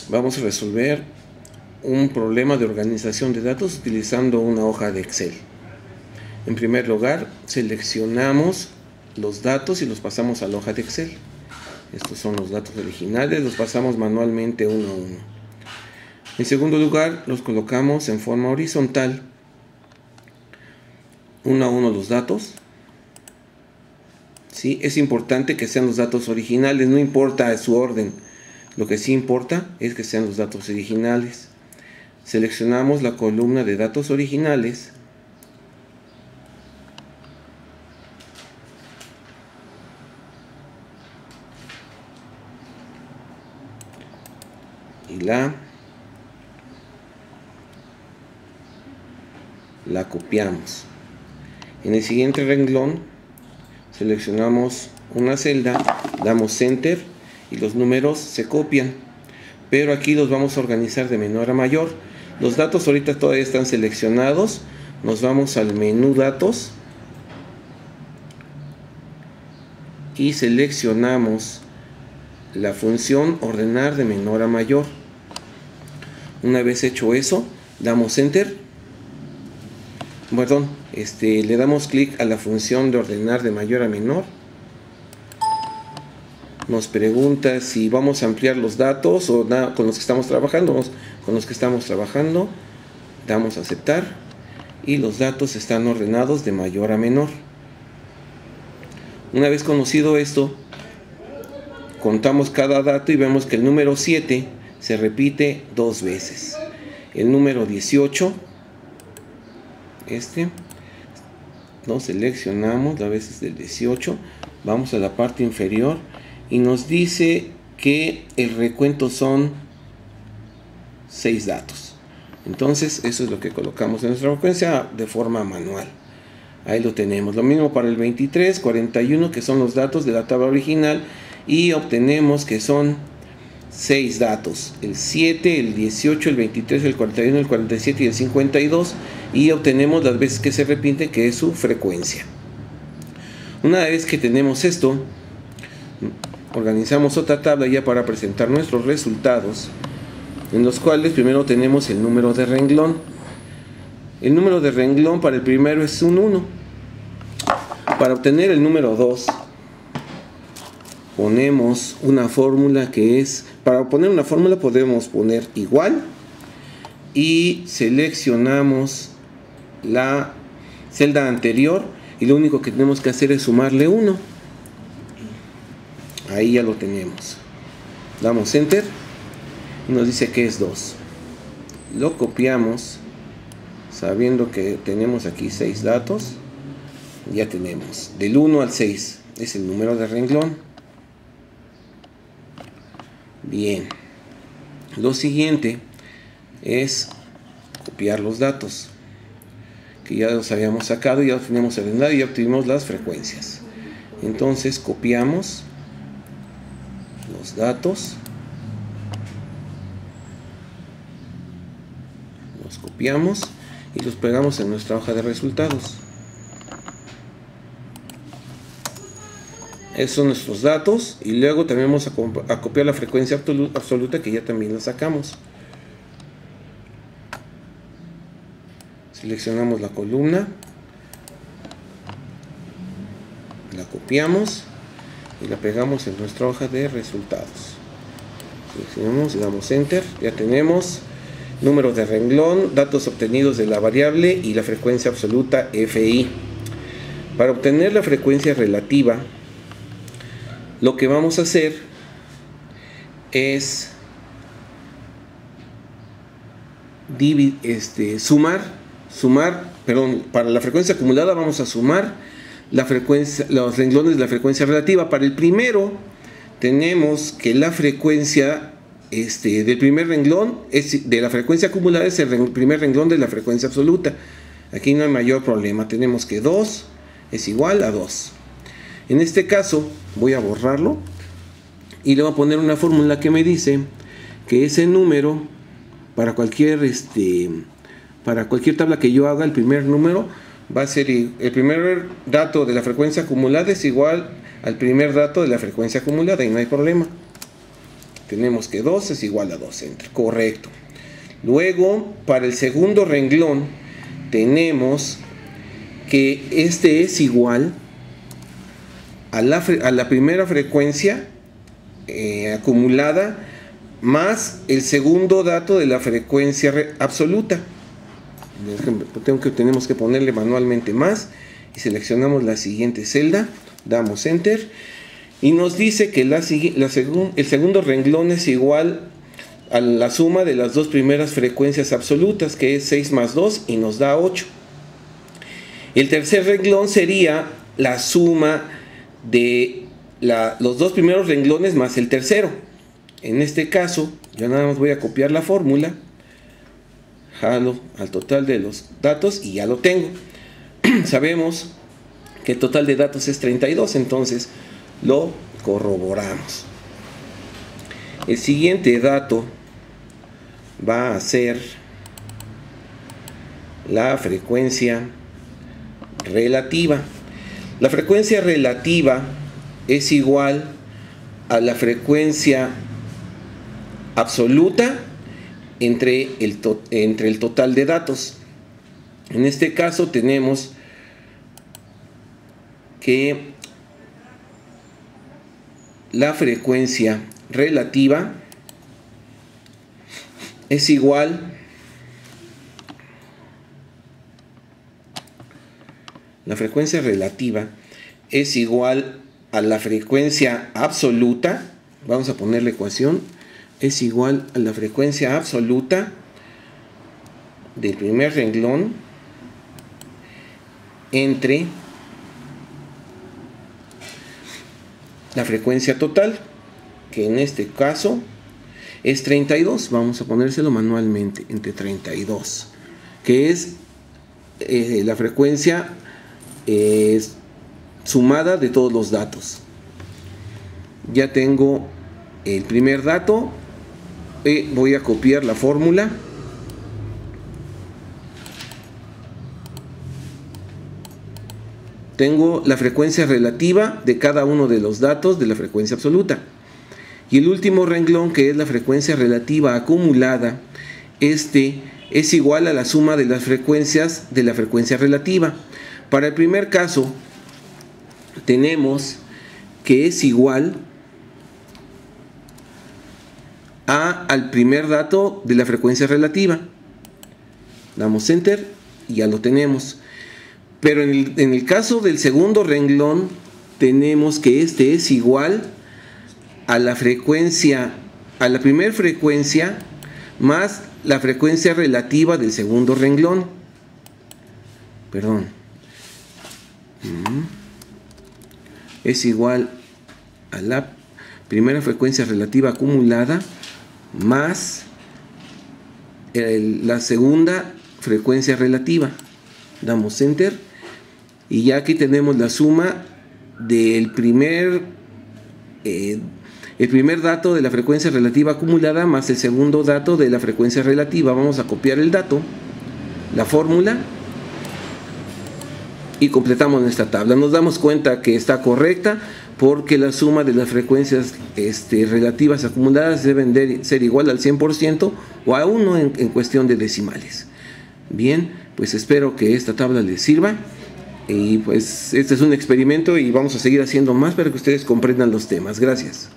vamos a resolver un problema de organización de datos utilizando una hoja de Excel. En primer lugar, seleccionamos los datos y los pasamos a la hoja de Excel. Estos son los datos originales, los pasamos manualmente uno a uno. En segundo lugar, los colocamos en forma horizontal, uno a uno los datos. ¿Sí? Es importante que sean los datos originales, no importa su orden. Lo que sí importa es que sean los datos originales. Seleccionamos la columna de datos originales. Y la copiamos. En el siguiente renglón seleccionamos una celda, damos Enter y los números se copian, pero aquí los vamos a organizar de menor a mayor. Los datos ahorita todavía están seleccionados. Nos vamos al menú datos y seleccionamos la función ordenar de menor a mayor. Una vez hecho eso, damos Enter. Le damos clic a la función de ordenar de mayor a menor. Nos pregunta si vamos a ampliar los datos o con los que estamos trabajando. Con los que estamos trabajando, damos a aceptar y los datos están ordenados de mayor a menor. Una vez conocido esto, contamos cada dato y vemos que el número 7 se repite dos veces. El número 18, lo seleccionamos, a veces del 18, vamos a la parte inferior y nos dice que el recuento son 6 datos. Entonces eso es lo que colocamos en nuestra frecuencia de forma manual. Ahí lo tenemos. Lo mismo para el 23, 41, que son los datos de la tabla original, y obtenemos que son 6 datos: el 7, el 18, el 23, el 41, el 47 y el 52, y obtenemos las veces que se repite, que es su frecuencia. Una vez que tenemos esto, organizamos otra tabla ya para presentar nuestros resultados, en los cuales primero tenemos el número de renglón. El número de renglón para el primero es un 1. Para obtener el número 2, ponemos una fórmula que es, para poner una fórmula podemos poner igual y seleccionamos la celda anterior y lo único que tenemos que hacer es sumarle 1. Ahí ya lo tenemos. Damos Enter y nos dice que es 2. Lo copiamos sabiendo que tenemos aquí 6 datos. Ya tenemos del 1 al 6 es el número de renglón. Bien, lo siguiente es copiar los datos que ya los habíamos sacado, ya los teníamos ordenado y ya obtuvimos las frecuencias. Entonces copiamos los datos, los copiamos y los pegamos en nuestra hoja de resultados. Esos son nuestros datos, y luego también vamos a copiar la frecuencia absoluta, que ya también la sacamos. Seleccionamos la columna, la copiamos y la pegamos en nuestra hoja de resultados. Seleccionamos y damos Enter. Ya tenemos número de renglón, datos obtenidos de la variable y la frecuencia absoluta FI. Para obtener la frecuencia relativa, lo que vamos a hacer es para la frecuencia acumulada vamos a sumar los renglones de la frecuencia relativa. Para el primero tenemos que la frecuencia del primer renglón de la frecuencia acumulada es el primer renglón de la frecuencia absoluta. Aquí no hay mayor problema. Tenemos que 2 es igual a 2. En este caso voy a borrarlo y le voy a poner una fórmula que me dice que ese número para cualquier tabla que yo haga, el primer número va a ser el primer dato de la frecuencia acumulada es igual al primer dato de la frecuencia acumulada, y no hay problema. Tenemos que 2 es igual a 2, enter, correcto. Luego, para el segundo renglón, tenemos que este es igual a la primera frecuencia acumulada más el segundo dato de la frecuencia absoluta. Tenemos que ponerle manualmente más y seleccionamos la siguiente celda, damos enter y nos dice que el segundo renglón es igual a la suma de las dos primeras frecuencias absolutas, que es 6 más 2 y nos da 8. El tercer renglón sería la suma de los dos primeros renglones más el tercero. En este caso, yo nada más voy a copiar la fórmula, jalo al total de los datos y ya lo tengo. Sabemos que el total de datos es 32, entonces lo corroboramos. El siguiente dato va a ser la frecuencia relativa. La frecuencia relativa es igual a la frecuencia absoluta entre el total de datos. En este caso tenemos que la frecuencia relativa es igual a la frecuencia absoluta. Vamos a poner la ecuación, es igual a la frecuencia absoluta del primer renglón entre la frecuencia total, que en este caso es 32. Vamos a ponérselo manualmente, entre 32, que es la frecuencia sumada de todos los datos. Ya tengo el primer dato, voy a copiar la fórmula. Tengo la frecuencia relativa de cada uno de los datos de la frecuencia absoluta. Y el último renglón, que es la frecuencia relativa acumulada, este es igual a la suma de las frecuencias de la frecuencia relativa. Para el primer caso, tenemos que es igual al primer dato de la frecuencia relativa. Damos enter y ya lo tenemos. Pero en el caso del segundo renglón, tenemos que este es igual a la primera frecuencia más la frecuencia relativa del segundo renglón. Es igual a la primera frecuencia relativa acumulada más la segunda frecuencia relativa. Damos enter y ya aquí tenemos la suma del primer dato de la frecuencia relativa acumulada más el segundo dato de la frecuencia relativa. Vamos a copiar el dato, la fórmula, y completamos nuestra tabla. Nos damos cuenta que está correcta porque la suma de las frecuencias relativas acumuladas deben ser igual al 100% o a 1 en cuestión de decimales. Bien, pues espero que esta tabla les sirva. Y pues este es un experimento y vamos a seguir haciendo más para que ustedes comprendan los temas. Gracias.